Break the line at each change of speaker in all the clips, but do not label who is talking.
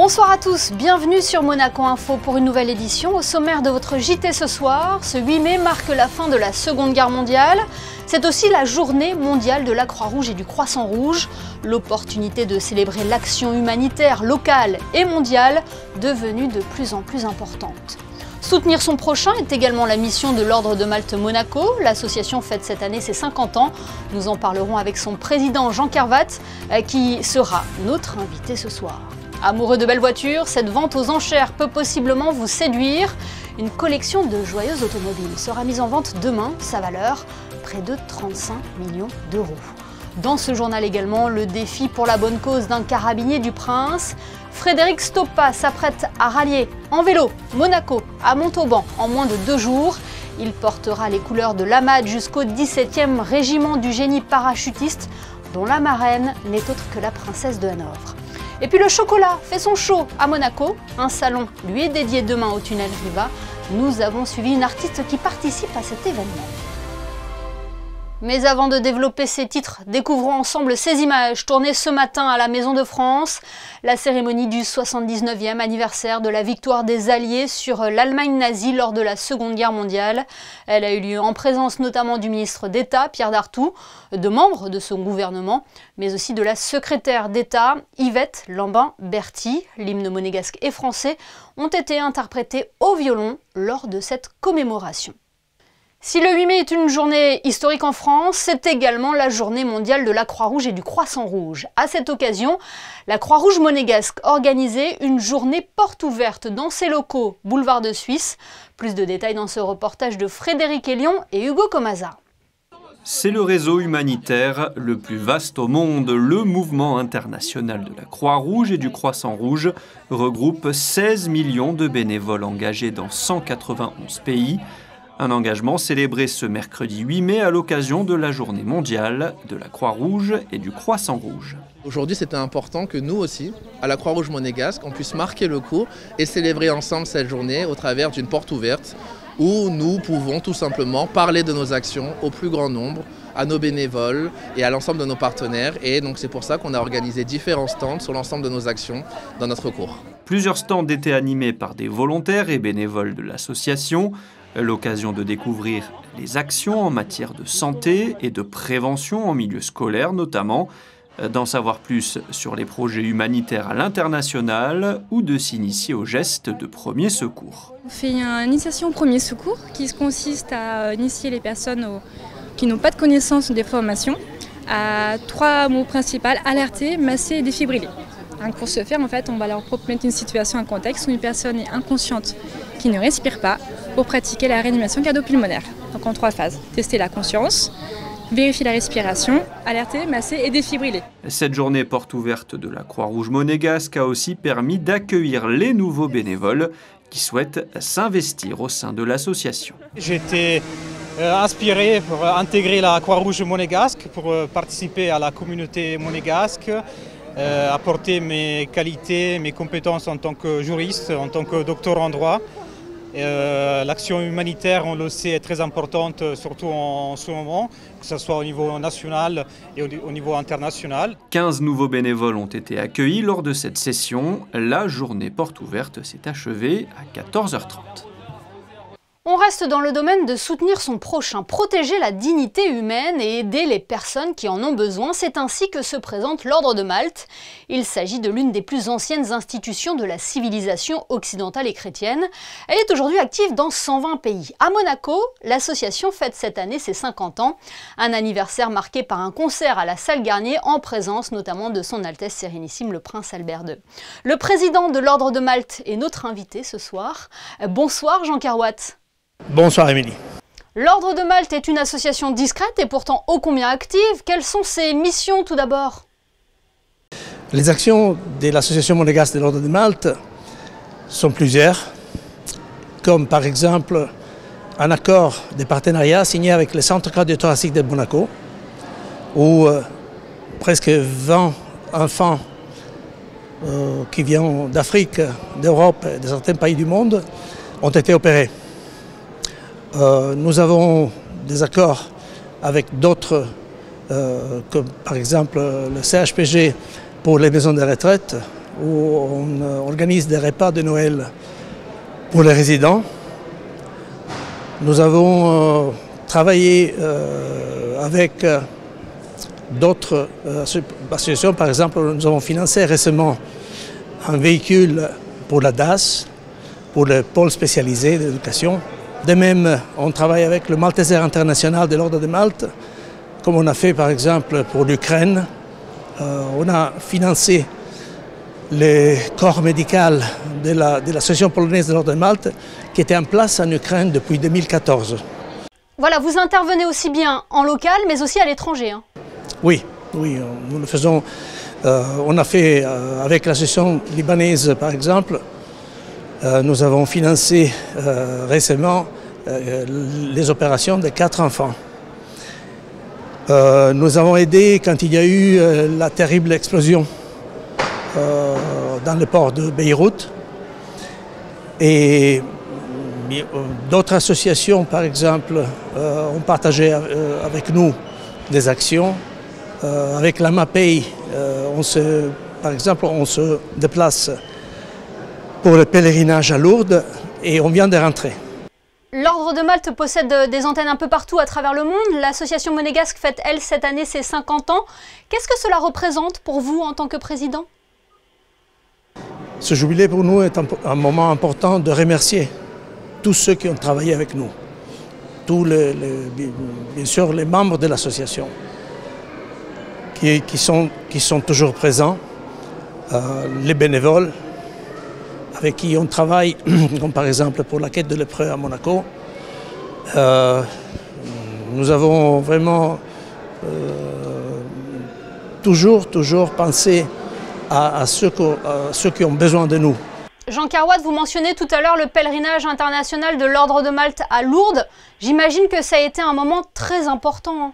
Bonsoir à tous, bienvenue sur Monaco Info pour une nouvelle édition. Au sommaire de votre JT ce soir, ce 8 mai marque la fin de la Seconde Guerre mondiale. C'est aussi la journée mondiale de la Croix-Rouge et du Croissant-Rouge, l'opportunité de célébrer l'action humanitaire locale et mondiale devenue de plus en plus importante. Soutenir son prochain est également la mission de l'Ordre de Malte Monaco. L'association fête cette année ses 50 ans. Nous en parlerons avec son président Jean Kervat, qui sera notre invité ce soir. Amoureux de belles voitures, cette vente aux enchères peut possiblement vous séduire. Une collection de joyeuses automobiles sera mise en vente demain, sa valeur, près de 35 millions d'euros. Dans ce journal également, le défi pour la bonne cause d'un carabinier du Prince. Frédéric Stoppa s'apprête à rallier en vélo Monaco à Montauban en moins de 2 jours. Il portera les couleurs de l'AMAD jusqu'au 17e régiment du génie parachutiste, dont la marraine n'est autre que la princesse de Hanovre. Et puis le chocolat fait son show à Monaco. Un salon lui est dédié demain au tunnel Riva. Nous avons suivi une artiste qui participe à cet événement. Mais avant de développer ces titres, découvrons ensemble ces images tournées ce matin à la Maison de France. La cérémonie du 79e anniversaire de la victoire des Alliés sur l'Allemagne nazie lors de la Seconde Guerre mondiale. Elle a eu lieu en présence notamment du ministre d'État, Pierre Dartout, de membres de son gouvernement, mais aussi de la secrétaire d'État, Yvette Lambin-Berty. L'hymne monégasque et français ont été interprétés au violon lors de cette commémoration. Si le 8 mai est une journée historique en France, c'est également la journée mondiale de la Croix-Rouge et du Croissant-Rouge. À cette occasion, la Croix-Rouge monégasque organisait une journée porte ouverte dans ses locaux, boulevard de Suisse. Plus de détails dans ce reportage de Frédéric Elion et Hugo Comaza.
C'est le réseau humanitaire le plus vaste au monde. Le mouvement international de la Croix-Rouge et du Croissant-Rouge regroupe 16 millions de bénévoles engagés dans 191 pays. Un engagement célébré ce mercredi 8 mai à l'occasion de la journée mondiale de la Croix-Rouge et du Croissant-Rouge.
Aujourd'hui, c'était important que nous aussi, à la Croix-Rouge monégasque, on puisse marquer le coup et célébrer ensemble cette journée au travers d'une porte ouverte où nous pouvons tout simplement parler de nos actions au plus grand nombre, à nos bénévoles et à l'ensemble de nos partenaires. Et donc c'est pour ça qu'on a organisé différents stands sur l'ensemble de nos actions dans notre cours.
Plusieurs stands étaient animés par des volontaires et bénévoles de l'association. L'occasion de découvrir les actions en matière de santé et de prévention en milieu scolaire notamment, d'en savoir plus sur les projets humanitaires à l'international ou de s'initier aux gestes de premier secours.
On fait une initiation au premier secours qui consiste à initier les personnes qui n'ont pas de connaissances ou des formations à 3 mots principaux: alerter, masser et défibriller. Pour ce faire, en fait, on va leur mettre une situation, un contexte où une personne est inconsciente qui ne respire pas pour pratiquer la réanimation cardio-pulmonaire. Donc en 3 phases. Tester la conscience, vérifier la respiration, alerter, masser et défibriller.
Cette journée porte ouverte de la Croix-Rouge monégasque a aussi permis d'accueillir les nouveaux bénévoles qui souhaitent s'investir au sein de l'association.
J'ai été inspiré pour intégrer la Croix-Rouge monégasque, pour participer à la communauté monégasque, apporter mes qualités, mes compétences en tant que juriste, en tant que docteur en droit. L'action humanitaire, on le sait, est très importante, surtout en ce moment, que ce soit au niveau national et au niveau international.
15 nouveaux bénévoles ont été accueillis lors de cette session. La journée porte ouverte s'est achevée à 14h30.
On reste dans le domaine de soutenir son prochain, protéger la dignité humaine et aider les personnes qui en ont besoin. C'est ainsi que se présente l'Ordre de Malte. Il s'agit de l'une des plus anciennes institutions de la civilisation occidentale et chrétienne. Elle est aujourd'hui active dans 120 pays. À Monaco, l'association fête cette année ses 50 ans. Un anniversaire marqué par un concert à la salle Garnier en présence notamment de son Altesse Sérénissime le Prince Albert II. Le président de l'Ordre de Malte est notre invité ce soir. Bonsoir Jean Kervat.
Bonsoir Émilie.
L'Ordre de Malte est une association discrète et pourtant ô combien active. Quelles sont ses missions tout d'abord?
Les actions de l'association monégasque de l'Ordre de Malte sont plusieurs, comme par exemple un accord de partenariat signé avec le Centre cardio-thoracique de Monaco, où presque 20 enfants qui viennent d'Afrique, d'Europe et de certains pays du monde ont été opérés. Nous avons des accords avec d'autres, comme par exemple le CHPG pour les maisons de retraite, où on organise des repas de Noël pour les résidents. Nous avons travaillé avec d'autres associations. Par exemple, nous avons financé récemment un véhicule pour la DAS, pour le pôle spécialisé d'éducation. De même, on travaille avec le Malteser international de l'Ordre de Malte, comme on a fait par exemple pour l'Ukraine. On a financé le corps médical de l'association polonaise de l'Ordre de Malte qui était en place en Ukraine depuis 2014.
Voilà, vous intervenez aussi bien en local mais aussi à l'étranger. Hein.
Oui, nous le faisons. On a fait avec l'association libanaise par exemple, nous avons financé récemment les opérations de 4 enfants. Nous avons aidé quand il y a eu la terrible explosion dans le port de Beyrouth. Et d'autres associations, par exemple, ont partagé avec nous des actions. Avec la MAPEI, par exemple, on se déplace pour le pèlerinage à Lourdes et on vient de rentrer.
L'Ordre de Malte possède des antennes un peu partout à travers le monde. L'association monégasque fête, elle, cette année, ses 50 ans. Qu'est-ce que cela représente pour vous en tant que président?
Ce jubilé pour nous est un moment important de remercier tous ceux qui ont travaillé avec nous, bien sûr les membres de l'association qui sont toujours présents, les bénévoles avec qui on travaille, comme par exemple pour la quête de l'épreuve à Monaco. Nous avons vraiment toujours pensé à ceux qui ont besoin de nous.
Jean Carwath, vous mentionnez tout à l'heure le pèlerinage international de l'Ordre de Malte à Lourdes. J'imagine que ça a été un moment très important. Hein.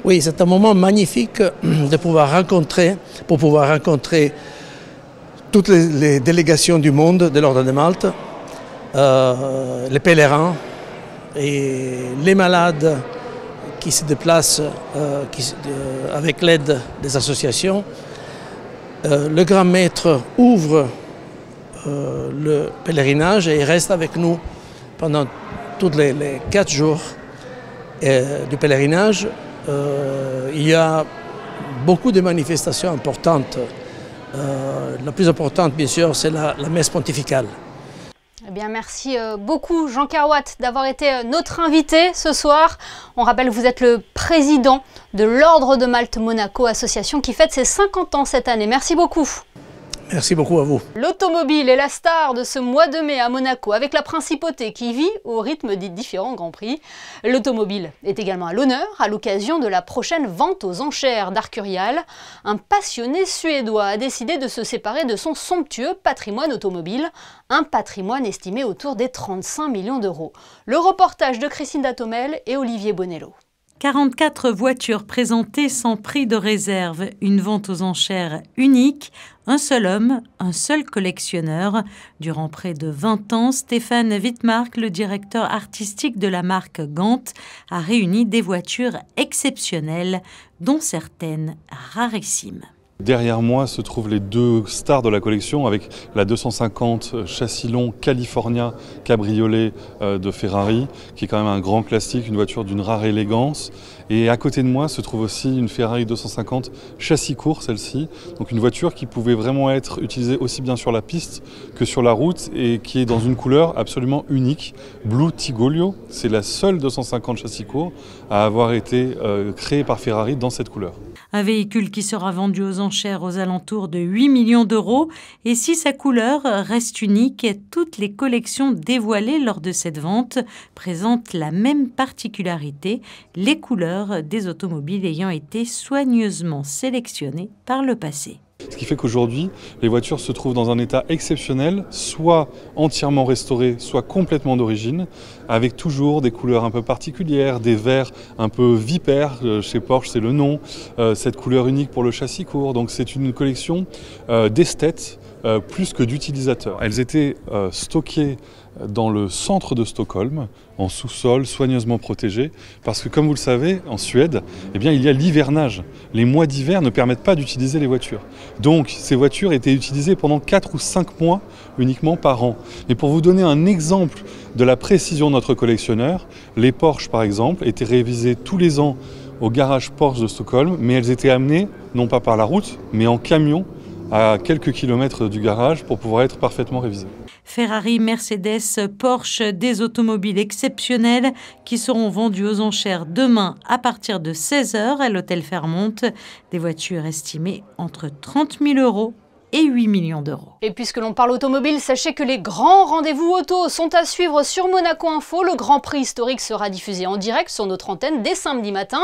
Oui, c'est un moment magnifique de pouvoir rencontrer toutes les délégations du monde de l'Ordre de Malte, les pèlerins et les malades qui se déplacent avec l'aide des associations. Le grand maître ouvre le pèlerinage et il reste avec nous pendant tous les 4 jours du pèlerinage. Il y a beaucoup de manifestations importantes. La plus importante, bien sûr, c'est la messe pontificale.
Eh bien, merci beaucoup Jean Carwath d'avoir été notre invité ce soir. On rappelle que vous êtes le président de l'Ordre de Malte Monaco, association qui fête ses 50 ans cette année. Merci beaucoup.
Merci beaucoup à vous.
L'automobile est la star de ce mois de mai à Monaco, avec la principauté qui vit au rythme des différents Grands Prix. L'automobile est également à l'honneur à l'occasion de la prochaine vente aux enchères d'Arcurial. Un passionné suédois a décidé de se séparer de son somptueux patrimoine automobile, un patrimoine estimé autour des 35 millions d'euros. Le reportage de Christine Datomel et Olivier Bonello.
44 voitures présentées sans prix de réserve, une vente aux enchères unique, un seul homme, un seul collectionneur. Durant près de 20 ans, Stéphane Wittmark, le directeur artistique de la marque Gant, a réuni des voitures exceptionnelles, dont certaines rarissimes.
Derrière moi se trouvent les 2 stars de la collection avec la 250 châssis long California cabriolet de Ferrari, qui est quand même un grand classique, une voiture d'une rare élégance. Et à côté de moi se trouve aussi une Ferrari 250 châssis court, celle-ci. Donc une voiture qui pouvait vraiment être utilisée aussi bien sur la piste que sur la route et qui est dans une couleur absolument unique, Blue Tigolio. C'est la seule 250 châssis court à avoir été créée par Ferrari dans cette couleur.
Un véhicule qui sera vendu aux enchères aux alentours de 8 millions d'euros. Et si sa couleur reste unique, toutes les collections dévoilées lors de cette vente présentent la même particularité, les couleurs des automobiles ayant été soigneusement sélectionnées par le passé.
Ce qui fait qu'aujourd'hui, les voitures se trouvent dans un état exceptionnel, soit entièrement restaurées, soit complètement d'origine, avec toujours des couleurs un peu particulières, des verres un peu vipères, chez Porsche c'est le nom, cette couleur unique pour le châssis court. Donc c'est une collection d'esthètes plus que d'utilisateurs. Elles étaient stockées dans le centre de Stockholm, en sous-sol, soigneusement protégées, parce que comme vous le savez, en Suède, eh bien, il y a l'hivernage. Les mois d'hiver ne permettent pas d'utiliser les voitures. Donc ces voitures étaient utilisées pendant 4 ou 5 mois uniquement par an. Et pour vous donner un exemple de la précision de notre collectionneur, les Porsche par exemple étaient révisées tous les ans au garage Porsche de Stockholm, mais elles étaient amenées non pas par la route, mais en camion à quelques kilomètres du garage pour pouvoir être parfaitement révisées.
Ferrari, Mercedes, Porsche, des automobiles exceptionnelles qui seront vendues aux enchères demain à partir de 16h à l'hôtel Fairmont. Des voitures estimées entre 30 000 € et 8 millions d'euros.
Et puisque l'on parle automobile, sachez que les grands rendez-vous auto sont à suivre sur Monaco Info. Le Grand Prix historique sera diffusé en direct sur notre antenne dès samedi matin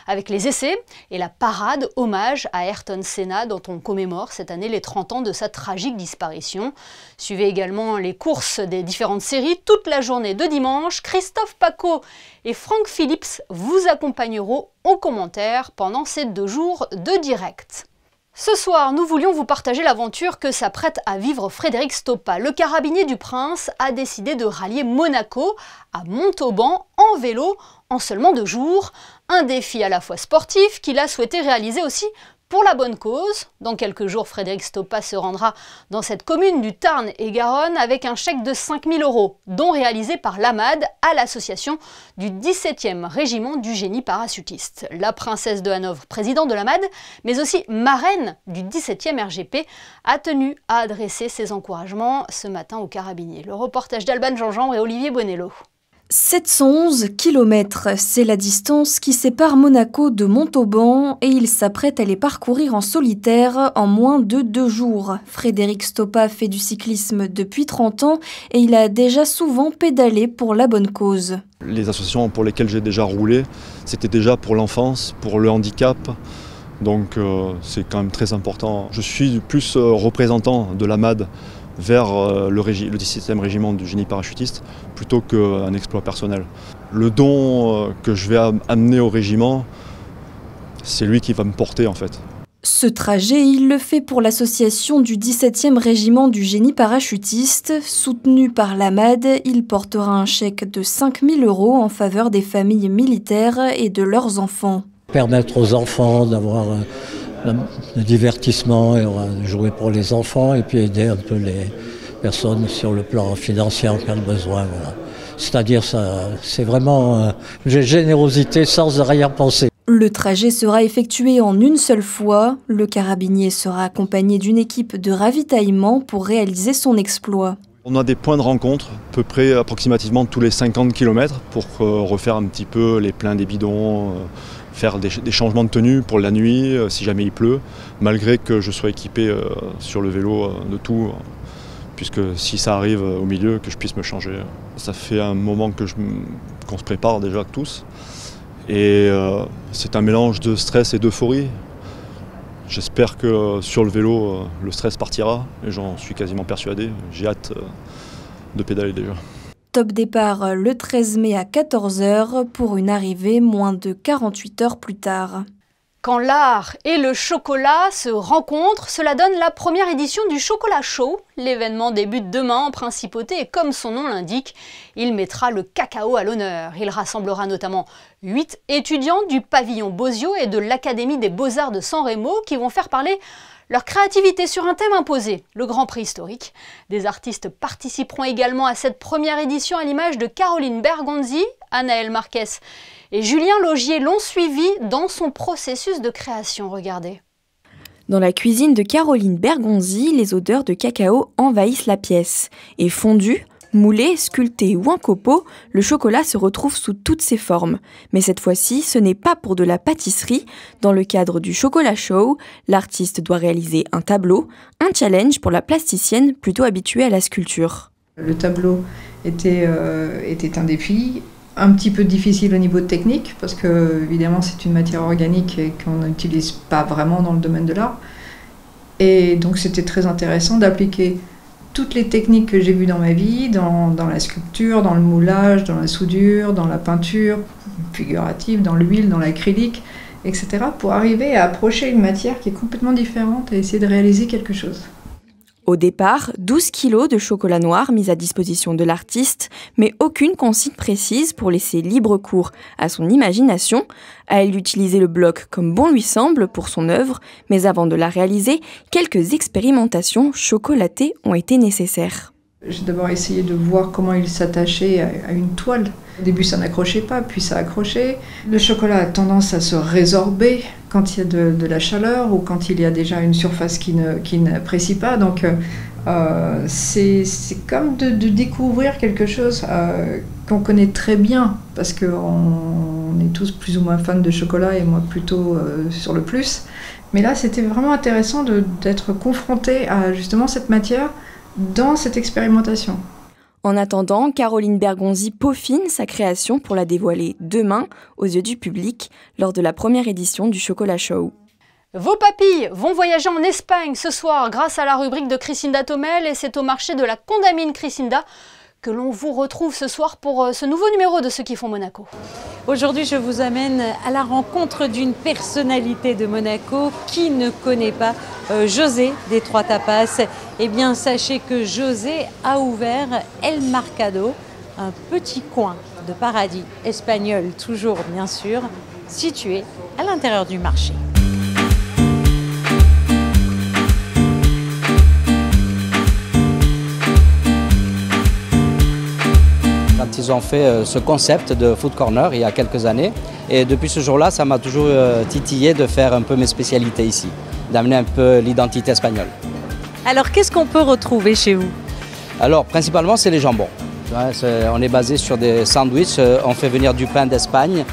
avec les essais et la parade hommage à Ayrton Senna dont on commémore cette année les 30 ans de sa tragique disparition. Suivez également les courses des différentes séries toute la journée de dimanche. Christophe Paco et Franck Phillips vous accompagneront aux commentaires pendant ces 2 jours de direct. Ce soir, nous voulions vous partager l'aventure que s'apprête à vivre Frédéric Stoppa. Le carabinier du Prince a décidé de rallier Monaco à Montauban en vélo en seulement 2 jours. Un défi à la fois sportif qu'il a souhaité réaliser aussi pour la bonne cause. Dans quelques jours, Frédéric Stoppa se rendra dans cette commune du Tarn-et-Garonne avec un chèque de 5 000 €, don réalisé par l'AMAD à l'association du 17e régiment du génie parachutiste. La princesse de Hanovre, présidente de l'AMAD, mais aussi marraine du 17e RGP, a tenu à adresser ses encouragements ce matin aux carabiniers. Le reportage d'Alban Jean-Jean et Olivier Bonello.
711 km, c'est la distance qui sépare Monaco de Montauban et il s'apprête à les parcourir en solitaire en moins de 2 jours. Frédéric Stoppa fait du cyclisme depuis 30 ans et il a déjà souvent pédalé pour la bonne cause.
Les associations pour lesquelles j'ai déjà roulé, c'était déjà pour l'enfance, pour le handicap, donc c'est quand même très important. Je suis plus représentant de l'AMAD vers le 17e régiment du génie parachutiste plutôt qu'un exploit personnel. Le don que je vais amener au régiment, c'est lui qui va me porter en fait.
Ce trajet, il le fait pour l'association du 17e régiment du génie parachutiste. Soutenu par l'AMAD, il portera un chèque de 5 000 € en faveur des familles militaires et de leurs enfants.
Permettre aux enfants d'avoir le divertissement et jouer pour les enfants et puis aider un peu les personnes sur le plan financier en cas de besoin. Voilà. C'est-à-dire c'est vraiment une générosité sans arrière-pensée.
Le trajet sera effectué en une seule fois. Le carabinier sera accompagné d'une équipe de ravitaillement pour réaliser son exploit.
On a des points de rencontre, à peu près approximativement tous les 50 km pour refaire un petit peu les pleins des bidons, faire des changements de tenue pour la nuit si jamais il pleut, malgré que je sois équipé sur le vélo de tout, puisque si ça arrive au milieu, que je puisse me changer. Ça fait un moment qu'on se prépare déjà tous, et c'est un mélange de stress et d'euphorie. J'espère que sur le vélo, le stress partira, et j'en suis quasiment persuadé. J'ai hâte de pédaler déjà.
Top départ le 13 mai à 14 h pour une arrivée moins de 48 heures plus tard.
Quand l'art et le chocolat se rencontrent, cela donne la première édition du Chocolat Show. L'événement débute demain en Principauté et comme son nom l'indique, il mettra le cacao à l'honneur. Il rassemblera notamment 8 étudiants du pavillon Bozio et de l'Académie des Beaux-Arts de San Remo qui vont faire parler leur créativité sur un thème imposé, le Grand Prix historique. Des artistes participeront également à cette première édition à l'image de Caroline Bergonzi, Anaël Marquez et Julien Logier l'ont suivi dans son processus de création. Regardez.
Dans la cuisine de Caroline Bergonzi, les odeurs de cacao envahissent la pièce. Et fondu, moulé, sculpté ou en copeaux, le chocolat se retrouve sous toutes ses formes. Mais cette fois-ci, ce n'est pas pour de la pâtisserie. Dans le cadre du Chocolat Show, l'artiste doit réaliser un tableau, un challenge pour la plasticienne plutôt habituée à la sculpture.
Le tableau était un défi, un petit peu difficile au niveau de technique, parce que évidemment c'est une matière organique et qu'on n'utilise pas vraiment dans le domaine de l'art. Et donc c'était très intéressant d'appliquer toutes les techniques que j'ai vues dans ma vie, dans la sculpture, dans le moulage, dans la soudure, dans la peinture figurative, dans l'huile, dans l'acrylique, etc. pour arriver à approcher une matière qui est complètement différente et essayer de réaliser quelque chose.
Au départ, 12 kilos de chocolat noir mis à disposition de l'artiste, mais aucune consigne précise pour laisser libre cours à son imagination. À elle d'utiliser le bloc comme bon lui semble pour son œuvre, mais avant de la réaliser, quelques expérimentations chocolatées ont été nécessaires.
J'ai d'abord essayé de voir comment il s'attachait à une toile. Au début, ça n'accrochait pas, puis ça accrochait. Le chocolat a tendance à se résorber quand il y a de la chaleur ou quand il y a déjà une surface qui n'apprécie pas. Donc, c'est comme de découvrir quelque chose qu'on connaît très bien, parce qu'on est tous plus ou moins fans de chocolat et moi plutôt sur le plus. Mais là, c'était vraiment intéressant d'être confronté à justement cette matière dans cette expérimentation.
En attendant, Caroline Bergonzi peaufine sa création pour la dévoiler demain aux yeux du public lors de la première édition du Chocolat Show.
Vos papilles vont voyager en Espagne ce soir grâce à la rubrique de Crisinda Tomel et c'est au marché de la Condamine Crisinda que l'on vous retrouve ce soir pour ce nouveau numéro de Ceux qui font Monaco.
Aujourd'hui, je vous amène à la rencontre d'une personnalité de Monaco. Qui ne connaît pas José des Trois Tapas? Eh bien, sachez que José a ouvert El Mercado, un petit coin de paradis espagnol, toujours bien sûr, situé à l'intérieur du marché.
Quand ils ont fait ce concept de Food Corner il y a quelques années. Et depuis ce jour-là, ça m'a toujours titillé de faire un peu mes spécialités ici, d'amener un peu l'identité espagnole.
Alors, qu'est-ce qu'on peut retrouver chez vous?
Alors, principalement, c'est les jambons. On est basé sur des sandwichs. On fait venir du pain d'Espagne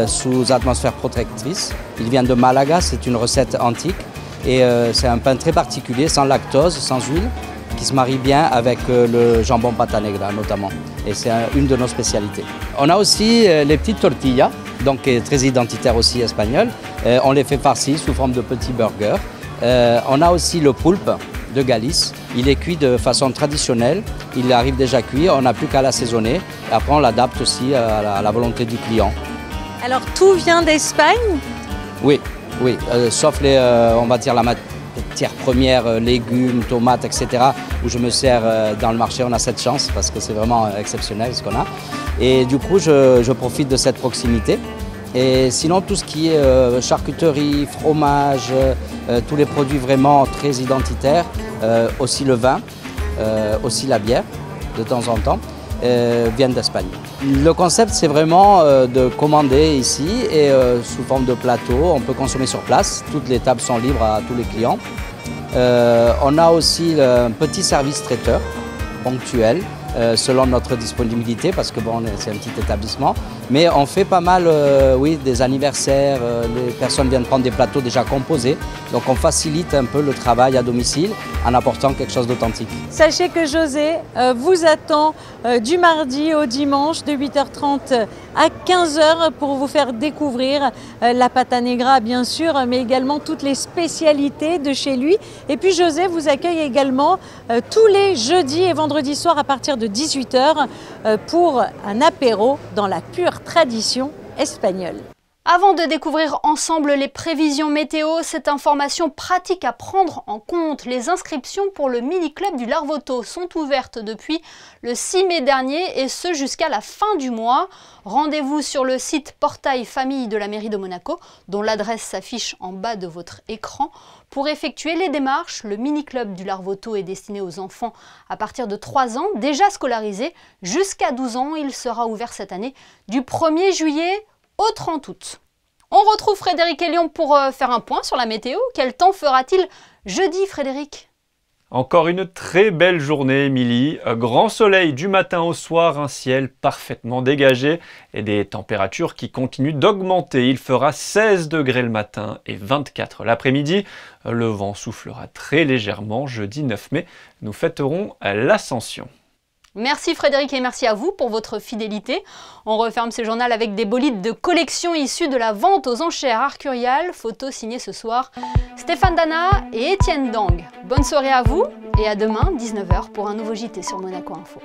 sous atmosphère protectrice. Il vient de Malaga, c'est une recette antique. Et c'est un pain très particulier, sans lactose, sans huile, qui se marie bien avec le jambon pata negra notamment. Et c'est une de nos spécialités. On a aussi les petites tortillas, donc très identitaires aussi espagnoles. On les fait farcis sous forme de petits burgers. On a aussi le poulpe de Galice. Il est cuit de façon traditionnelle. Il arrive déjà cuit, on n'a plus qu'à l'assaisonner. Et après, on l'adapte aussi à la volonté du client.
Alors, tout vient d'Espagne?
Oui, oui, sauf on va dire la matière première, légumes, tomates, etc. où je me sers dans le marché. On a cette chance parce que c'est vraiment exceptionnel ce qu'on a. Et du coup, je profite de cette proximité. Et sinon, tout ce qui est charcuterie, fromage, tous les produits vraiment très identitaires, aussi le vin, aussi la bière de temps en temps, viennent d'Espagne. Le concept, c'est vraiment de commander ici et sous forme de plateau. On peut consommer sur place. Toutes les tables sont libres à tous les clients. On a aussi un petit service traiteur ponctuel selon notre disponibilité parce que bon, c'est un petit établissement. Mais on fait pas mal oui, des anniversaires, les personnes viennent prendre des plateaux déjà composés. Donc on facilite un peu le travail à domicile en apportant quelque chose d'authentique.
Sachez que José vous attend du mardi au dimanche de 8h30 à 15h pour vous faire découvrir la pata negra bien sûr, mais également toutes les spécialités de chez lui. Et puis José vous accueille également tous les jeudis et vendredis soirs à partir de 18h pour un apéro dans la pure tradition espagnole.
Avant de découvrir ensemble les prévisions météo, cette information pratique à prendre en compte. Les inscriptions pour le mini-club du Larvoto sont ouvertes depuis le 6 mai dernier et ce jusqu'à la fin du mois. Rendez-vous sur le site Portail Famille de la mairie de Monaco, dont l'adresse s'affiche en bas de votre écran. Pour effectuer les démarches, le mini-club du Larvoto est destiné aux enfants à partir de 3 ans, déjà scolarisés. Jusqu'à 12 ans, il sera ouvert cette année du 1er juillet au 30 août. On retrouve Frédéric et Lyon pour faire un point sur la météo. Quel temps fera-t-il jeudi, Frédéric?
Encore une très belle journée, Émilie. Grand soleil du matin au soir, un ciel parfaitement dégagé et des températures qui continuent d'augmenter. Il fera 16 degrés le matin et 24 l'après-midi. Le vent soufflera très légèrement. Jeudi 9 mai, nous fêterons l'Ascension.
Merci Frédéric et merci à vous pour votre fidélité. On referme ce journal avec des bolides de collection issus de la vente aux enchères Arcurial. Photo signée ce soir Stéphane Dana et Étienne Dang. Bonne soirée à vous et à demain 19h pour un nouveau JT sur Monaco Info.